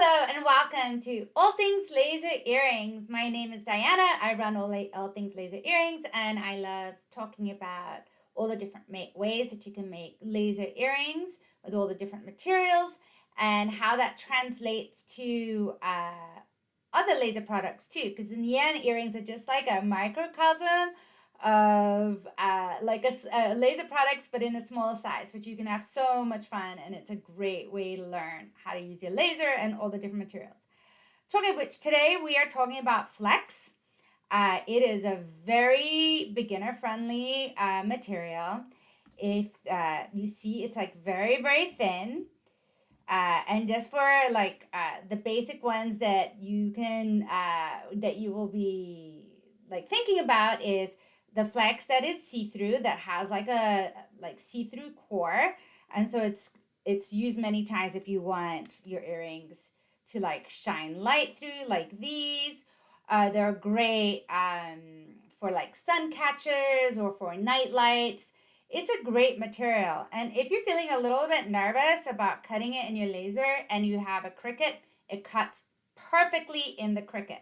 Hello and welcome to All Things Laser Earrings. My name is Diana. I run All Things Laser Earrings, and I love talking about all the different ways that you can make laser earrings with all the different materials and how that translates to other laser products too. Because in the end, earrings are just like a microcosm of laser products, but in a smaller size, which you can have so much fun, and it's a great way to learn how to use your laser and all the different materials. Talking of which, today we are talking about flex. It is a very beginner friendly material. If you see, it's like very, very thin. And just for the basic ones that you can that you will be like thinking about is the flex that is see-through, that has like a see-through core, and so it's used many times if you want your earrings to like shine light through, like these. They're great for like sun catchers or for night lights. It's a great material. And if you're feeling a little bit nervous about cutting it in your laser and you have a Cricut, it cuts perfectly in the Cricut.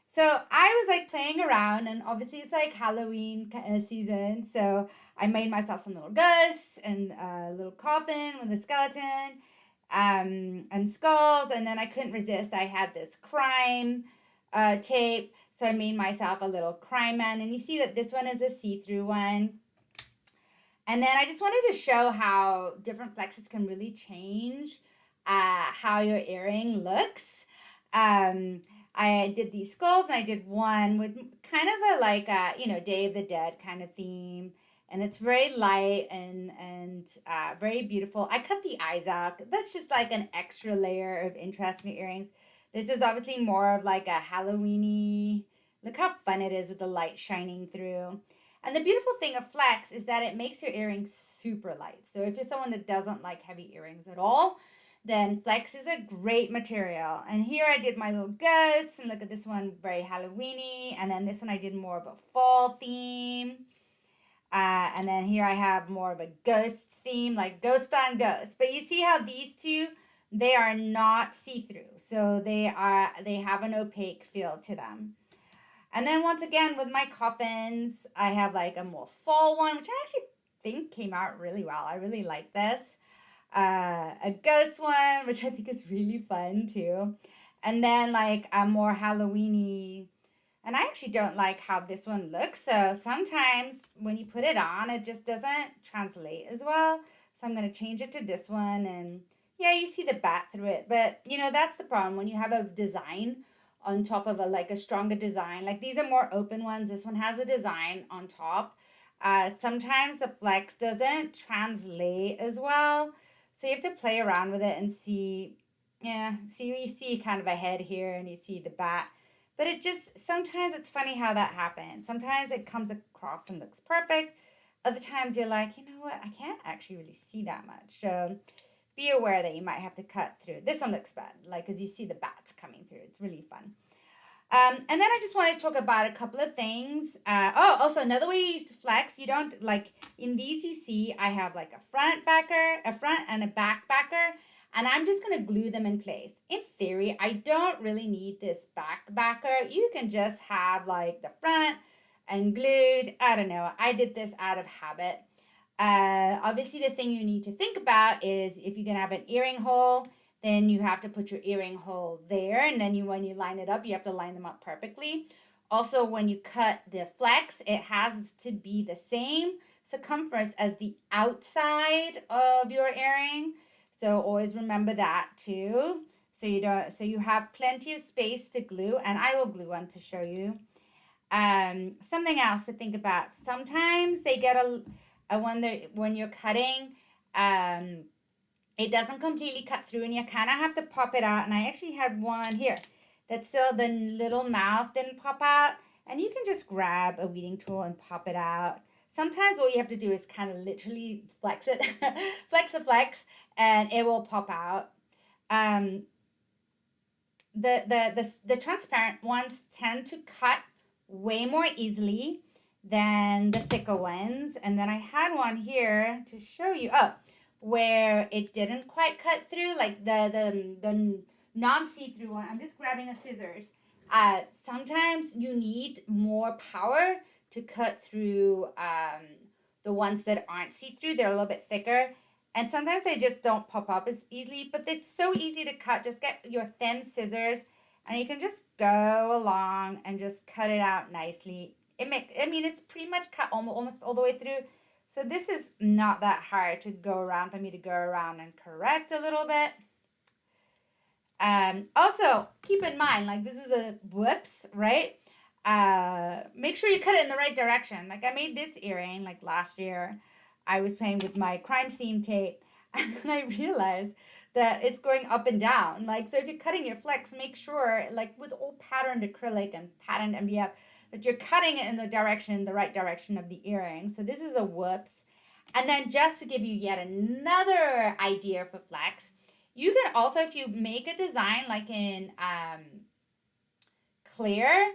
So I was like playing around, and obviously it's like Halloween season. So I made myself some little ghosts and a little coffin with a skeleton and skulls. And then I couldn't resist. I had this crime tape. So I made myself a little crime man. And you see that this one is a see-through one. And then I just wanted to show how different flexes can really change how your earring looks. I did these skulls, and I did one with kind of a Day of the Dead kind of theme. And it's very light and very beautiful. I cut the eyes out. That's just like an extra layer of interest in the earrings. This is obviously more of like a Halloween-y. Look how fun it is with the light shining through. And the beautiful thing of flex is that it makes your earrings super light. So if you're someone that doesn't like heavy earrings at all, then flex is a great material. And here I did my little ghosts, and look at this one, very Halloween-y. And then this one I did more of a fall theme. And then here I have more of a ghost theme, like ghost on ghost. But you see how these two, they are not see-through. So they have an opaque feel to them. And then once again, with my coffins, I have like a more fall one, which I actually think came out really well. I really like this. A ghost one, which I think is really fun too. And then like a more Halloween-y. And I actually don't like how this one looks. So sometimes when you put it on, it just doesn't translate as well. So I'm going to change it to this one. And yeah, you see the bat through it. But, that's the problem. When you have a design on top of a stronger design, like these are more open ones. This one has a design on top. Sometimes the flex doesn't translate as well. So you have to play around with it and see. Yeah, see, you see kind of a head here, and you see the bat. But sometimes it's funny how that happens. Sometimes it comes across and looks perfect. Other times you're like, you know what, I can't actually really see that much. So be aware that you might have to cut through. This one looks bad, as you see the bats coming through. It's really fun. And then I just want to talk about a couple of things. Also another way you use to flex, you don't, in these you see I have like a front and a back backer. And I'm just going to glue them in place. In theory, I don't really need this back backer. You can just have like the front and glued. I don't know. I did this out of habit. Obviously, the thing you need to think about is if you're going to have an earring hole, then you have to put your earring hole there. And then when you line it up, you have to line them up perfectly. Also, when you cut the flex, it has to be the same circumference as the outside of your earring. So always remember that too. So you have plenty of space to glue, and I will glue one to show you. Something else to think about. Sometimes they get when you're cutting, it doesn't completely cut through, and you kind of have to pop it out. And I actually had one here that still the little mouth didn't pop out, and you can just grab a weeding tool and pop it out. Sometimes what you have to do is kind of literally flex it, flex, and it will pop out. The transparent ones tend to cut way more easily than the thicker ones. And then I had one here to show you. Oh, where it didn't quite cut through, like the non-see-through one. I'm just grabbing a scissors. Sometimes you need more power to cut through the ones that aren't see-through. They're a little bit thicker. And sometimes they just don't pop up as easily, but it's so easy to cut. Just get your thin scissors and you can just go along and just cut it out nicely. It's pretty much cut almost all the way through. So this is not that hard to go around, for me to go around and correct a little bit. Also, keep in mind, like this is a whoops, right? Make sure you cut it in the right direction. Like I made this earring like last year. I was playing with my crime scene tape and then I realized that it's going up and down. Like, so if you're cutting your flex, make sure, like with all patterned acrylic and patterned MDF, that you're cutting it in the right direction of the earring. So this is a whoops. And then just to give you yet another idea for flex, you can also, if you make a design like in clear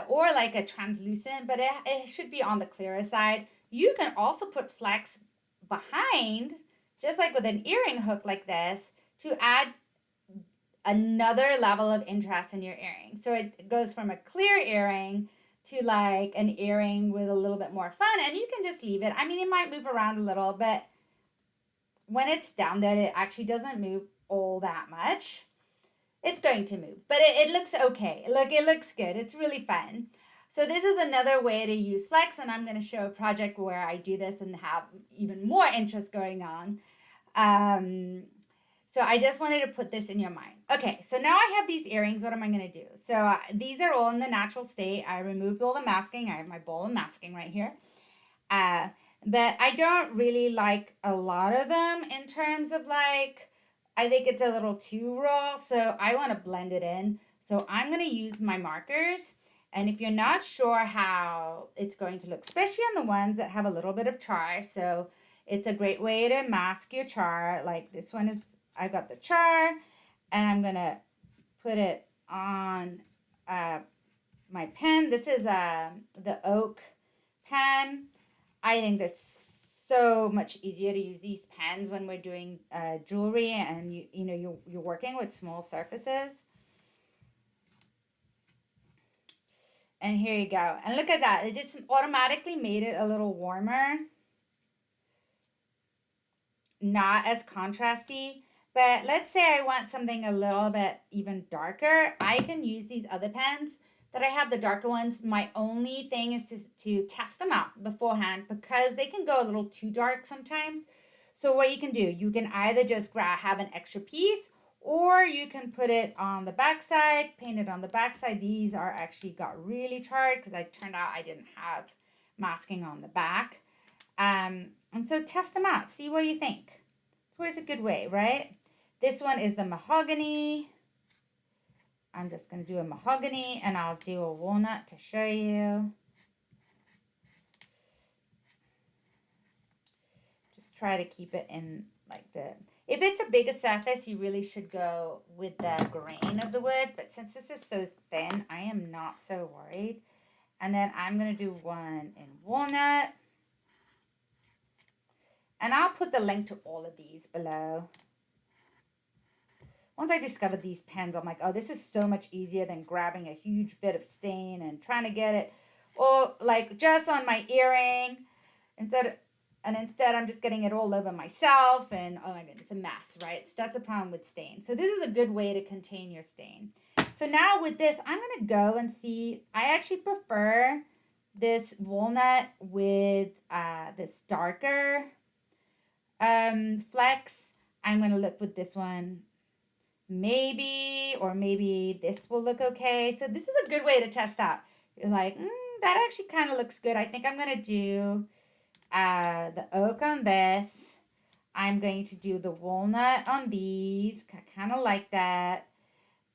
or like a translucent, but it should be on the clearer side, you can also put flex behind, just like with an earring hook like this, to add another level of interest in your earring. So it goes from a clear earring to like an earring with a little bit more fun, and you can just leave it. I mean, it might move around a little, but when it's down there, it actually doesn't move all that much. It's going to move, but it looks okay. Look, it looks good. It's really fun. So this is another way to use flex, and I'm going to show a project where I do this and have even more interest going on. So I just wanted to put this in your mind. Okay, so now I have these earrings. What am I going to do? So these are all in the natural state. I removed all the masking. I have my bowl of masking right here. But I don't really like a lot of them in terms of like, I think it's a little too raw. So I want to blend it in. So I'm going to use my markers. And if you're not sure how it's going to look, especially on the ones that have a little bit of char, so it's a great way to mask your char. Like this one is, I got the char, and I'm going to put it on my pen. This is the oak pen. I think that's so much easier to use these pens when we're doing jewelry and you're working with small surfaces. And here you go. And look at that. It just automatically made it a little warmer. Not as contrasty. But let's say I want something a little bit even darker. I can use these other pens that I have, the darker ones. My only thing is to test them out beforehand because they can go a little too dark sometimes. So what you can do, you can either just have an extra piece, or you can put it on the backside, paint it on the backside. These are actually got really charred because I turned out I didn't have masking on the back. And so test them out. See what you think. It's always a good way, right? This one is the mahogany. I'm just going to do a mahogany and I'll do a walnut to show you. Just try to keep it in like the... If it's a bigger surface, you really should go with the grain of the wood. But since this is so thin, I am not so worried. And then I'm going to do one in walnut. And I'll put the link to all of these below. Once I discovered these pens, I'm like, oh, this is so much easier than grabbing a huge bit of stain and trying to get it, or like just on my earring. Instead I'm just getting it all over myself, and oh my goodness, a mess, right? So that's a problem with stain. So this is a good way to contain your stain. So now with this, I'm going to go and see, I actually prefer this walnut with this darker flex. I'm going to look with this one. Maybe this will look okay. So this is a good way to test out. You're like, that actually kind of looks good. I think I'm going to do the oak on this. I'm going to do the walnut on these. I kind of like that.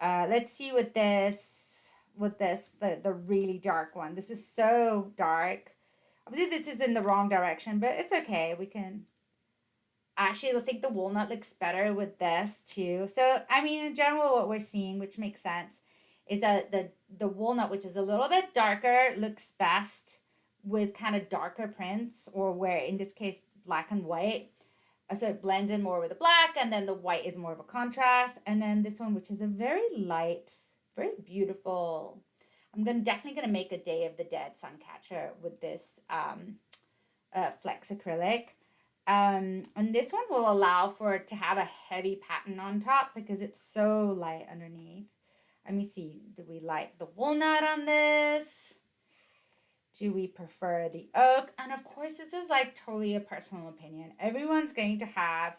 Let's see with this, the really dark one. This is so dark. Obviously, this is in the wrong direction, but it's okay. We can... Actually, I think the walnut looks better with this too. So, I mean, in general, what we're seeing, which makes sense, is that the walnut, which is a little bit darker, looks best with kind of darker prints, or where, in this case, black and white. So it blends in more with the black, and then the white is more of a contrast. And then this one, which is a very light, very beautiful. I'm definitely gonna make a Day of the Dead sun catcher with this flex acrylic. And this one will allow for it to have a heavy pattern on top because it's so light underneath. Let me see, do we like the walnut on this? Do we prefer the oak? And of course, this is like totally a personal opinion. Everyone's going to have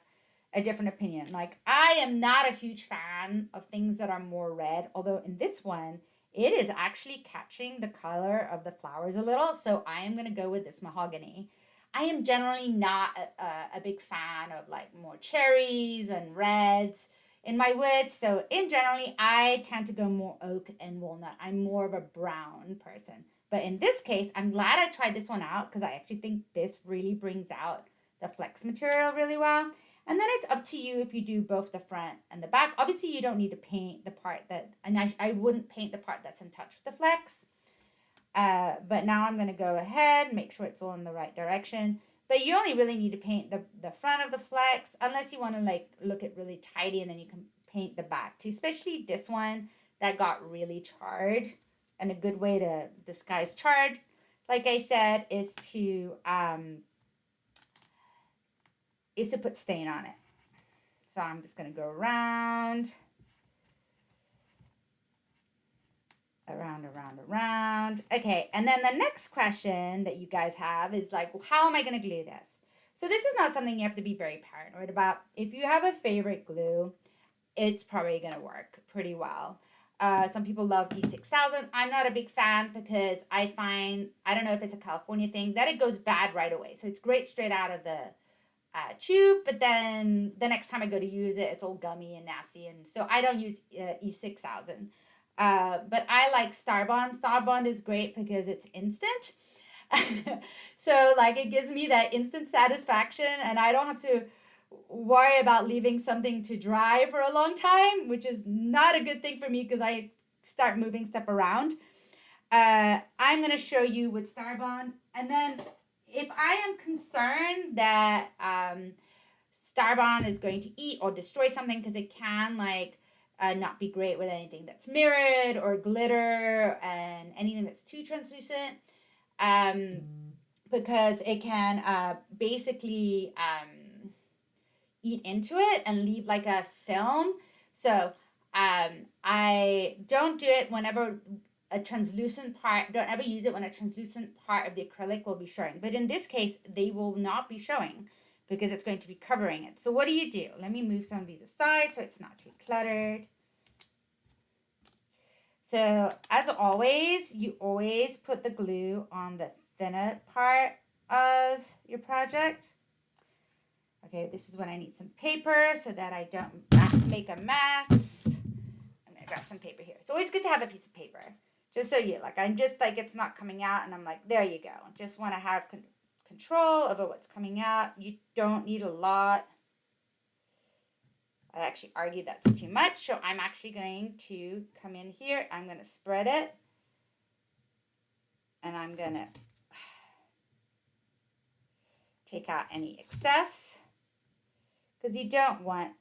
a different opinion. Like, I am not a huge fan of things that are more red, although in this one, it is actually catching the color of the flowers a little. So I am going to go with this mahogany. I am generally not a big fan of like more cherries and reds in my wood. So in generally, I tend to go more oak and walnut. I'm more of a brown person. But in this case, I'm glad I tried this one out because I actually think this really brings out the flex material really well. And then it's up to you if you do both the front and the back. Obviously, you don't need to paint the part that, and I wouldn't paint the part that's in touch with the flex. But now I'm going to go ahead, make sure it's all in the right direction. But you only really need to paint the front of the flex unless you want to like look at really tidy, and then you can paint the back too, especially this one that got really charred. And a good way to disguise charred, like I said, is to put stain on it. So I'm just going to go around. Okay, and then the next question that you guys have is like, well, how am I going to glue this? So this is not something you have to be very paranoid about. If you have a favorite glue, it's probably going to work pretty well. Some people love E6000. I'm not a big fan because I find, I don't know if it's a California thing, that it goes bad right away. So it's great straight out of the tube, but then the next time I go to use it, it's all gummy and nasty. And so I don't use E6000. But I like Starbon. Starbon is great because it's instant. So like it gives me that instant satisfaction, and I don't have to worry about leaving something to dry for a long time, which is not a good thing for me because I start moving stuff around. I'm going to show you with Starbon. And then if I am concerned that Starbon is going to eat or destroy something, because it can like not be great with anything that's mirrored or glitter and anything that's too translucent, because it can basically eat into it and leave like a film. So I don't do it whenever a translucent part, don't ever use it when a translucent part of the acrylic will be showing. But in this case, they will not be showing because it's going to be covering it. So what do? Let me move some of these aside so it's not too cluttered. So as always, you always put the glue on the thinner part of your project. Okay, this is when I need some paper so that I don't make a mess. I'm going to grab some paper here. It's always good to have a piece of paper. Just so you, like, I'm just like, it's not coming out, and I'm like, there you go. Just want to have control over what's coming out. You don't need a lot. I actually argue that's too much, so I'm actually going to come in here. I'm going to spread it, and I'm going to take out any excess, because you don't want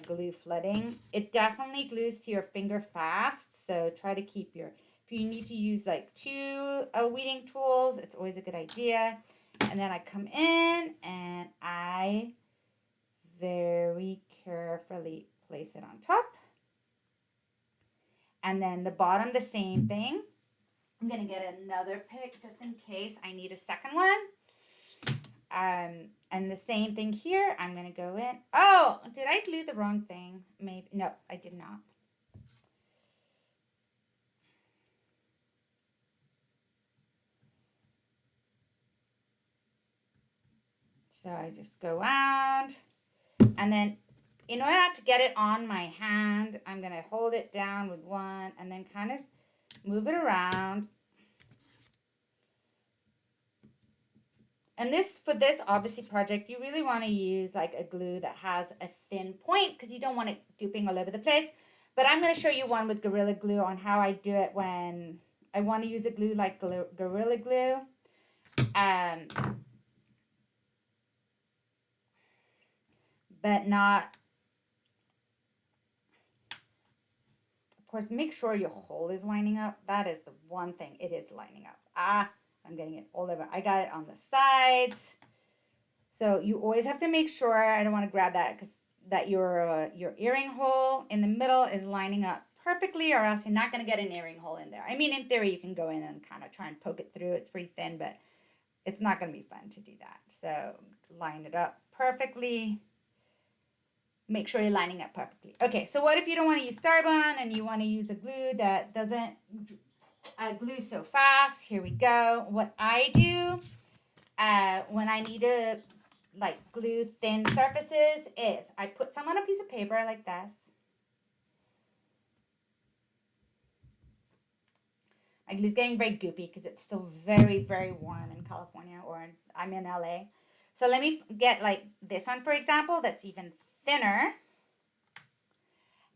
glue flooding. It definitely glues to your finger fast, so try to keep your, if you need to use like 2 weeding tools, it's always a good idea. And then I come in and I very carefully place it on top. And then the bottom, the same thing. I'm going to get another pick just in case I need a second one. And the same thing here. I'm going to go in. Oh, did I glue the wrong thing? Maybe. No, I did not. So I just go around, and then in order to get it on my hand, I'm going to hold it down with one and then kind of move it around. And this, for this obviously project, you really want to use like a glue that has a thin point because you don't want it gooping all over the place. But I'm going to show you one with Gorilla Glue on how I do it when I want to use a glue like Gorilla Glue. but not. Of course, make sure your hole is lining up. That is the one thing. It is lining up. I'm getting it all over. I got it on the sides. So you always have to make sure, I don't want to grab that, because that your earring hole in the middle is lining up perfectly, or else you're not going to get an earring hole in there. I mean, in theory, you can go in and kind of try and poke it through. It's pretty thin, but it's not going to be fun to do that. So line it up perfectly. Make sure you're lining up perfectly. Okay, so what if you don't want to use Starbon and you want to use a glue that doesn't glue so fast? Here we go. What I do when I need to like glue thin surfaces is I put some on a piece of paper like this. My glue's getting very goopy because it's still very, very warm in California, or I'm in LA. So let me get like this one, for example, that's even thinner.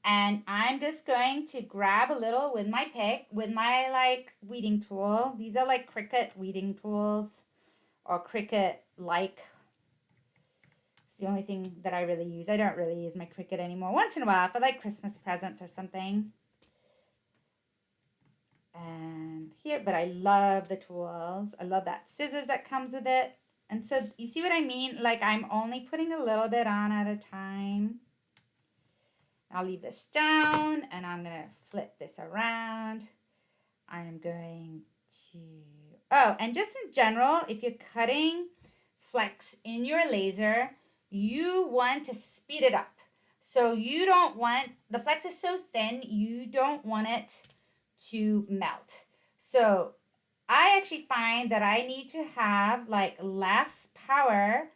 And I'm just going to grab a little with my pick, with my like weeding tool. These are like Cricut weeding tools, or Cricut like. It's the only thing that I really use. I don't really use my Cricut anymore. Once in a while for like Christmas presents or something. And here, but I love the tools. I love that scissors that comes with it. And so you see what I mean? Like I'm only putting a little bit on at a time. I'll leave this down and I'm going to flip this around. I'm going to, oh, and just in general, if you're cutting flex in your laser, you want to speed it up. So you don't want, the flex is so thin, you don't want it to melt. So I actually find that I need to have like less power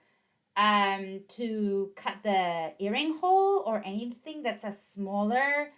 to cut the earring hole or anything that's a smaller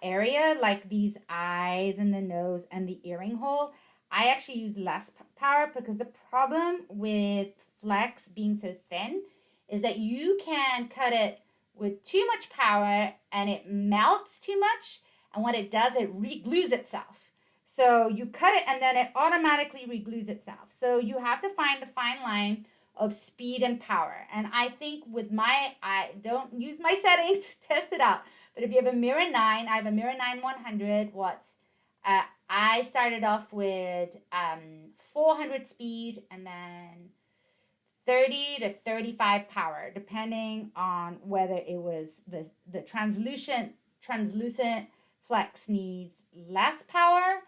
area, like these eyes and the nose and the earring hole. I actually use less power, because the problem with flex being so thin is that you can cut it with too much power and it melts too much, and what it does, it re-glues itself. So you cut it and then it automatically re-glues itself. So you have to find the fine line of speed and power. And I think with I don't use my settings to test it out, but if you have a Mirror 9, I have a Mirror 9 100 watts. I started off with 400 speed and then 30 to 35 power, depending on whether it was the translucent flex needs less power.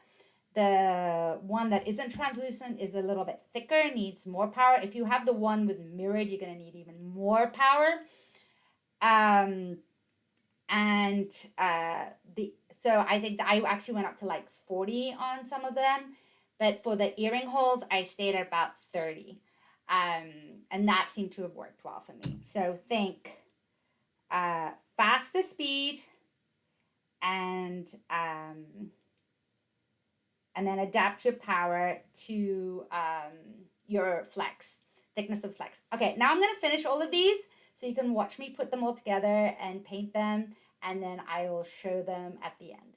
The one that isn't translucent is a little bit thicker, needs more power. If you have the one with mirrored, you're going to need even more power. So I think that I actually went up to like 40 on some of them. But for the earring holes, I stayed at about 30. And that seemed to have worked well for me. So think faster speed and then adapt your power to your flex, thickness of flex. Okay, now I'm going to finish all of these so you can watch me put them all together and paint them, and then I will show them at the end.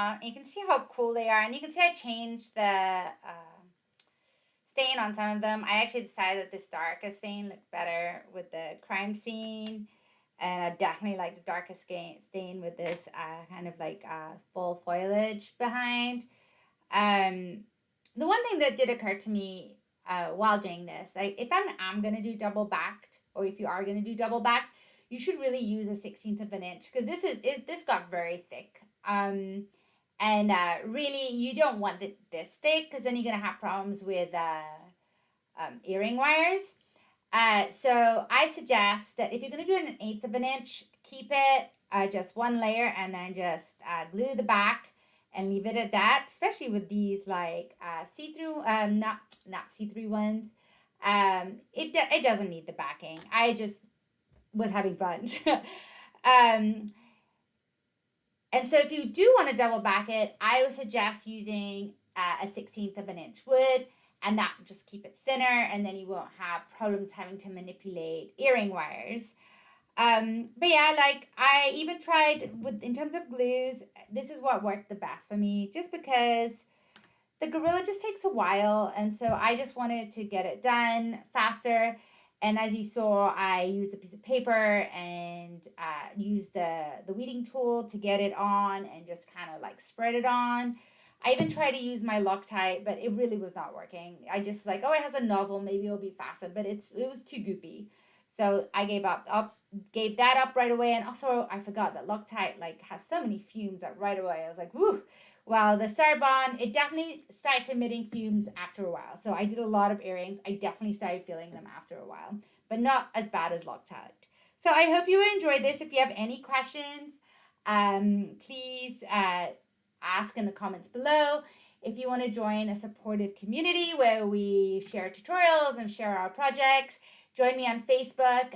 down. And you can see how cool they are. And you can see I changed the stain on some of them. I actually decided that this darker stain looked better with the crime scene. And I definitely like the darker stain with this kind of like full foliage behind. The one thing that did occur to me while doing this, like if I'm going to do double backed, or if you are going to do double backed, you should really use a 16th of an inch, because this got very thick. And really, you don't want this thick, because then you're going to have problems with earring wires. So I suggest that if you're going to do it an 1/8 of an inch, keep it just one layer, and then just glue the back and leave it at that, especially with these like see-through, not see-through ones. It doesn't need the backing. I just was having fun. And so if you do want to double back it, I would suggest using a 16th of an inch wood, and that just keep it thinner, and then you won't have problems having to manipulate earring wires. But yeah, like I even tried in terms of glues, this is what worked the best for me, just because the Gorilla just takes a while, and so I just wanted to get it done faster. And as you saw, I used a piece of paper and used the weeding tool to get it on, and just kind of like spread it on. I even tried to use my Loctite, but it really was not working. I just like, oh, it has a nozzle, maybe it'll be faster, but it was too goopy. So I gave that up right away. And also I forgot that Loctite like has so many fumes that right away I was like, whoo. Well, the Starbon, it definitely starts emitting fumes after a while. So I did a lot of earrings. I definitely started feeling them after a while, but not as bad as Loctite. So I hope you enjoyed this. If you have any questions, please ask in the comments below. If you want to join a supportive community where we share tutorials and share our projects, join me on Facebook,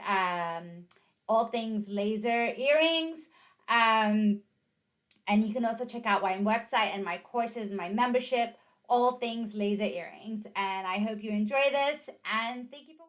All Things Laser Earrings. And you can also check out my website and my courses and my membership, All Things Laser Earrings. And I hope you enjoy this, and thank you for